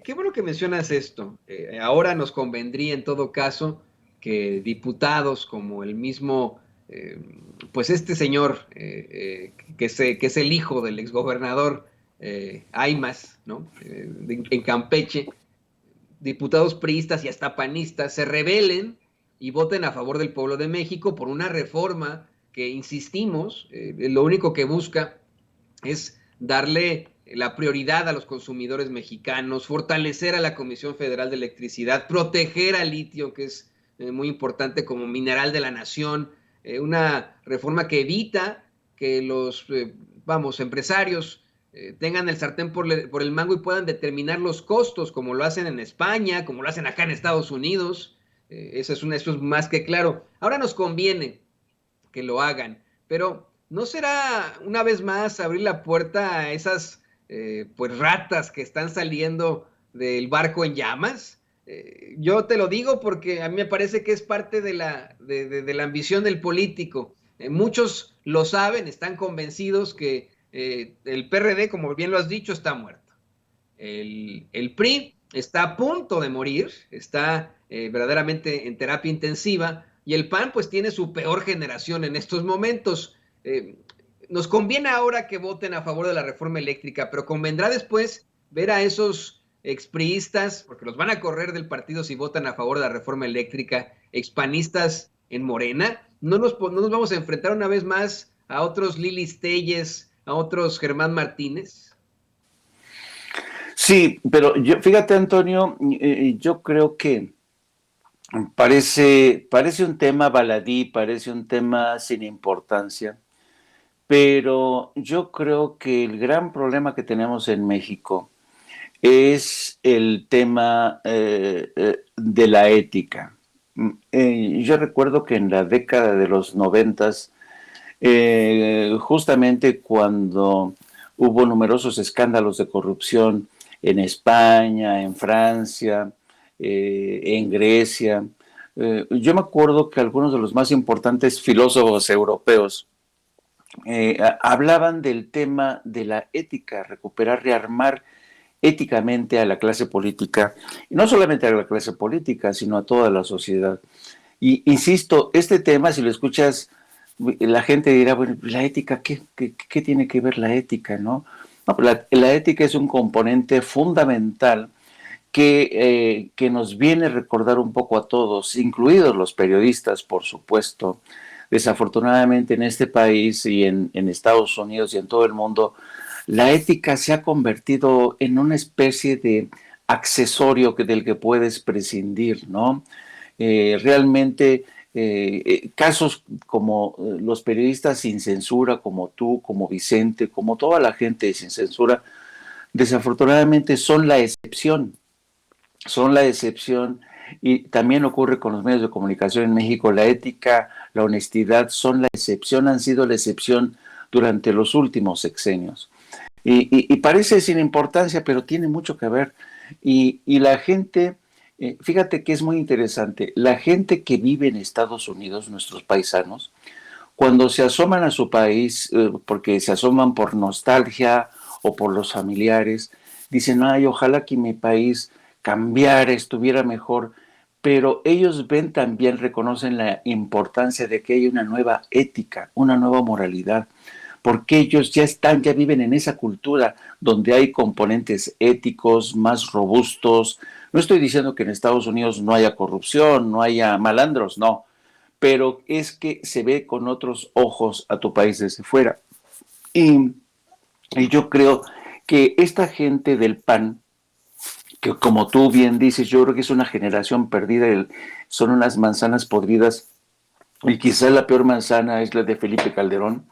Qué bueno que mencionas esto. Ahora nos convendría en todo caso que diputados como el mismo, eh, pues este señor, que es el hijo del exgobernador Aymas, ¿no? En Campeche, diputados priistas y hasta panistas se rebelen y voten a favor del pueblo de México por una reforma que, insistimos, lo único que busca es darle la prioridad a los consumidores mexicanos, fortalecer a la Comisión Federal de Electricidad, proteger al litio, que es muy importante como mineral de la nación, una reforma que evita que los, vamos, empresarios tengan el sartén por el mango y puedan determinar los costos, como lo hacen en España, como lo hacen acá en Estados Unidos. Eso es más que claro. Ahora nos conviene que lo hagan. Pero ¿no será una vez más abrir la puerta a esas pues ratas que están saliendo del barco en llamas? Yo te lo digo porque a mí me parece que es parte de la ambición del político. Muchos lo saben, están convencidos que el PRD, como bien lo has dicho, está muerto. El PRI está a punto de morir, está verdaderamente en terapia intensiva, y el PAN pues tiene su peor generación en estos momentos. Nos conviene ahora que voten a favor de la reforma eléctrica, pero convendrá después ver a esos expriistas, porque los van a correr del partido si votan a favor de la reforma eléctrica, expanistas en Morena. No nos vamos a enfrentar una vez más a otros Lili Telles, a otros Germán Martínez. Sí, pero yo, fíjate, Antonio, yo creo que parece un tema baladí, parece un tema sin importancia, pero yo creo que el gran problema que tenemos en México es el tema de la ética. Yo recuerdo que en la década de los 90, justamente cuando hubo numerosos escándalos de corrupción en España, en Francia, en Grecia, yo me acuerdo que algunos de los más importantes filósofos europeos hablaban del tema de la ética, recuperar, rearmar éticamente a la clase política, y no solamente a la clase política, sino a toda la sociedad. Y insisto, este tema, si lo escuchas, la gente dirá, bueno, la ética, ¿qué tiene que ver la ética, no? No, la ética es un componente fundamental que nos viene a recordar un poco a todos, incluidos los periodistas, por supuesto. Desafortunadamente en este país y en Estados Unidos y en todo el mundo, la ética se ha convertido en una especie de accesorio del que puedes prescindir, ¿no? Realmente casos como los periodistas sin censura, como tú, como Vicente, como toda la gente sin censura, desafortunadamente son la excepción, y también ocurre con los medios de comunicación en México. La ética, la honestidad son la excepción, han sido la excepción durante los últimos sexenios. Y parece sin importancia, pero tiene mucho que ver. Y la gente, fíjate que es muy interesante, la gente que vive en Estados Unidos, nuestros paisanos, cuando se asoman a su país, porque se asoman por nostalgia o por los familiares, dicen, ay, ojalá que mi país cambiara, estuviera mejor, pero ellos ven también, reconocen la importancia de que hay una nueva ética, una nueva moralidad, porque ellos ya están, ya viven en esa cultura donde hay componentes éticos más robustos. No estoy diciendo que en Estados Unidos no haya corrupción, no haya malandros, no, pero es que se ve con otros ojos a tu país desde fuera. Y, y yo creo que esta gente del PAN, que como tú bien dices, yo creo que es una generación perdida, son unas manzanas podridas, y quizás la peor manzana es la de Felipe Calderón.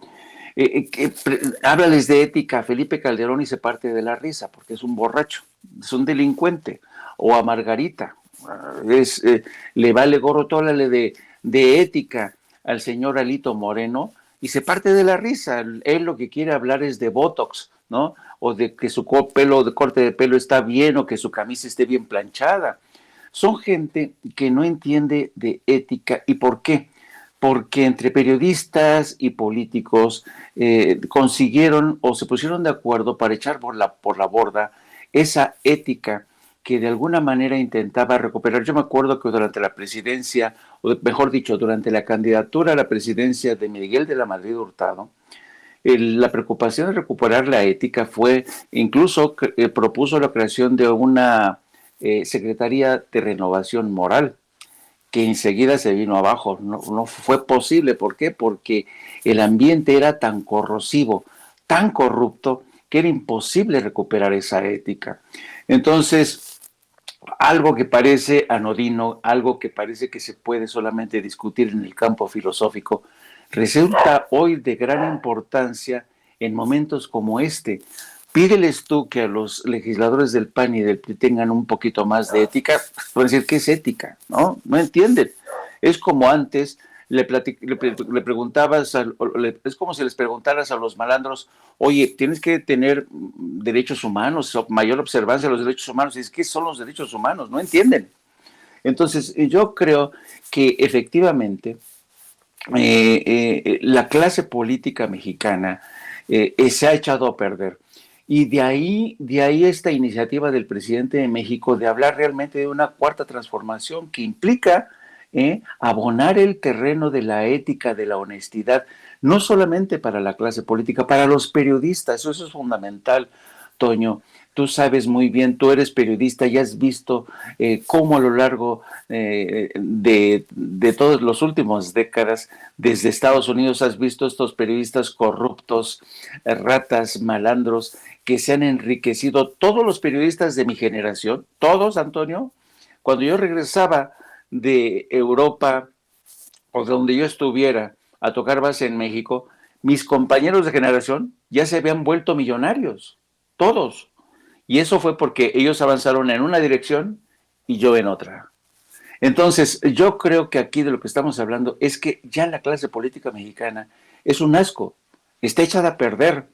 Háblales de ética a Felipe Calderón y se parte de la risa, porque es un borracho, es un delincuente, o a Margarita, es, le vale gorro, todo, háblale de ética al señor Alito Moreno y se parte de la risa. Él lo que quiere hablar es de Botox, ¿no? O de que su pelo, de corte de pelo está bien, o que su camisa esté bien planchada. Son gente que no entiende de ética. ¿Y por qué? Porque entre periodistas y políticos consiguieron o se pusieron de acuerdo para echar por la borda esa ética que de alguna manera intentaba recuperar. Yo me acuerdo que durante la presidencia, o mejor dicho, durante la candidatura a la presidencia de Miguel de la Madrid Hurtado, la preocupación de recuperar la ética fue, incluso propuso la creación de una Secretaría de Renovación Moral, que enseguida se vino abajo. No, no fue posible. ¿Por qué? Porque el ambiente era tan corrosivo, tan corrupto, que era imposible recuperar esa ética. Entonces, algo que parece anodino, algo que parece que se puede solamente discutir en el campo filosófico, resulta hoy de gran importancia en momentos como este. Pídeles tú que a los legisladores del PAN y del PRI tengan un poquito más de ética. Pueden decir, ¿qué es ética? ¿No? No entienden. Es como antes le preguntabas, es como si les preguntaras a los malandros, oye, tienes que tener derechos humanos, mayor observancia de los derechos humanos. Y es, ¿qué son los derechos humanos? No entienden. Entonces, yo creo que efectivamente la clase política mexicana se ha echado a perder. Y de ahí esta iniciativa del presidente de México de hablar realmente de una cuarta transformación que implica abonar el terreno de la ética, de la honestidad, no solamente para la clase política, para los periodistas. Eso es fundamental, Toño. Tú sabes muy bien, tú eres periodista y has visto cómo a lo largo de todos los últimos décadas, desde Estados Unidos, has visto estos periodistas corruptos, ratas, malandros, que se han enriquecido. Todos los periodistas de mi generación, todos, Antonio, cuando yo regresaba de Europa o de donde yo estuviera a tocar base en México, mis compañeros de generación ya se habían vuelto millonarios, todos. Y eso fue porque ellos avanzaron en una dirección y yo en otra. Entonces, yo creo que aquí de lo que estamos hablando es que ya la clase política mexicana es un asco, está echada a perder.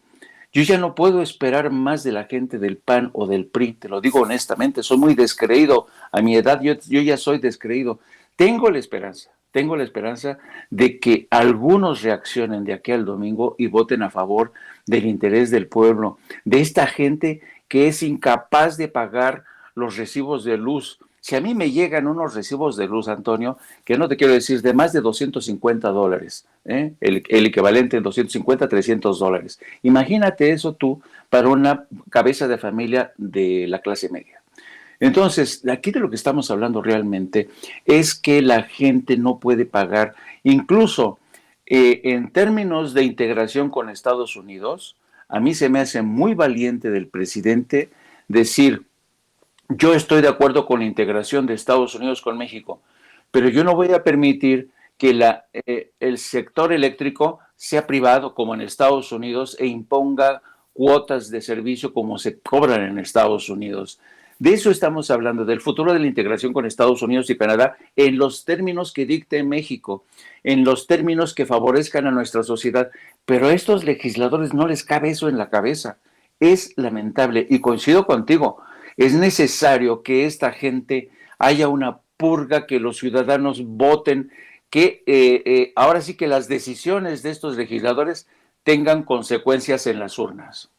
Yo ya no puedo esperar más de la gente del PAN o del PRI, te lo digo honestamente, soy muy descreído. A mi edad yo ya soy descreído. Tengo la esperanza de que algunos reaccionen de aquí al domingo y voten a favor del interés del pueblo, de esta gente que es incapaz de pagar los recibos de luz. Si a mí me llegan unos recibos de luz, Antonio, que no te quiero decir, de más de $250, el equivalente de 250 a $300. Imagínate eso tú para una cabeza de familia de la clase media. Entonces, aquí de lo que estamos hablando realmente es que la gente no puede pagar, incluso en términos de integración con Estados Unidos. A mí se me hace muy valiente del presidente decir, yo estoy de acuerdo con la integración de Estados Unidos con México, pero yo no voy a permitir que el sector eléctrico sea privado como en Estados Unidos e imponga cuotas de servicio como se cobran en Estados Unidos. De eso estamos hablando, del futuro de la integración con Estados Unidos y Canadá en los términos que dicte México, en los términos que favorezcan a nuestra sociedad. Pero a estos legisladores no les cabe eso en la cabeza. Es lamentable y coincido contigo. Es necesario que esta gente haya una purga, que los ciudadanos voten, que ahora sí que las decisiones de estos legisladores tengan consecuencias en las urnas.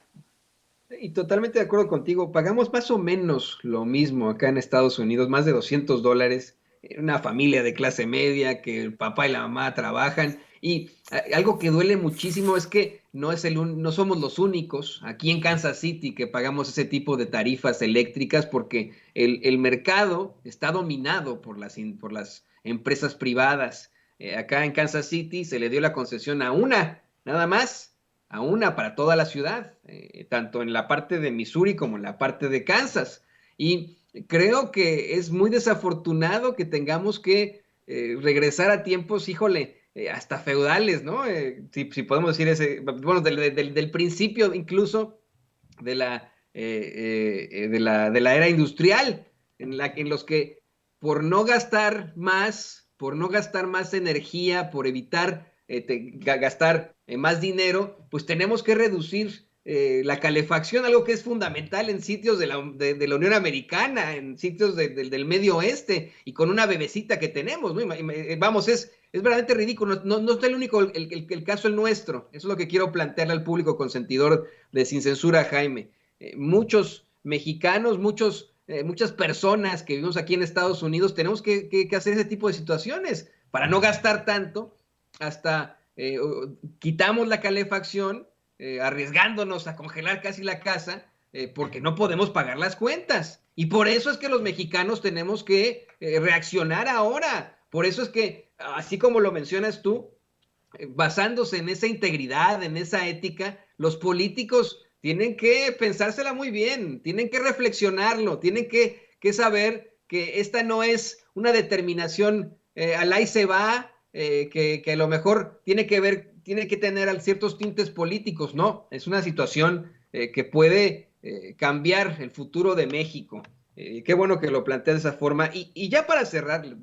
Y totalmente de acuerdo contigo, pagamos más o menos lo mismo acá en Estados Unidos, más de $200, una familia de clase media, que el papá y la mamá trabajan, y algo que duele muchísimo es que no somos los únicos aquí en Kansas City que pagamos ese tipo de tarifas eléctricas, porque el mercado está dominado por las empresas privadas. Acá en Kansas City se le dio la concesión a una, nada más, a una para toda la ciudad, tanto en la parte de Missouri como en la parte de Kansas. Y creo que es muy desafortunado que tengamos que regresar a tiempos, híjole, hasta feudales, ¿no? Si podemos decir bueno, del principio incluso de la era industrial, en los que por no gastar más energía, por evitar gastar más dinero, pues tenemos que reducir la calefacción, algo que es fundamental en sitios de la Unión Americana, en sitios del Medio Oeste, y con una bebecita que tenemos, ¿no? Vamos, es verdaderamente ridículo. No es el único el caso el nuestro. Eso es lo que quiero plantearle al público consentidor de Sin Censura, Jaime. Muchos mexicanos, muchos muchas personas que vivimos aquí en Estados Unidos tenemos que hacer ese tipo de situaciones para no gastar tanto, hasta quitamos la calefacción, arriesgándonos a congelar casi la casa, porque no podemos pagar las cuentas. Y por eso es que los mexicanos tenemos que reaccionar ahora. Por eso es que, así como lo mencionas tú, basándose en esa integridad, en esa ética, los políticos tienen que pensársela muy bien, tienen que reflexionarlo, tienen que saber que esta no es una determinación al ahí se va, que a lo mejor tiene que tener ciertos tintes políticos, no, es una situación que puede cambiar el futuro de México. Qué bueno que lo planteas de esa forma. Y ya para cerrar,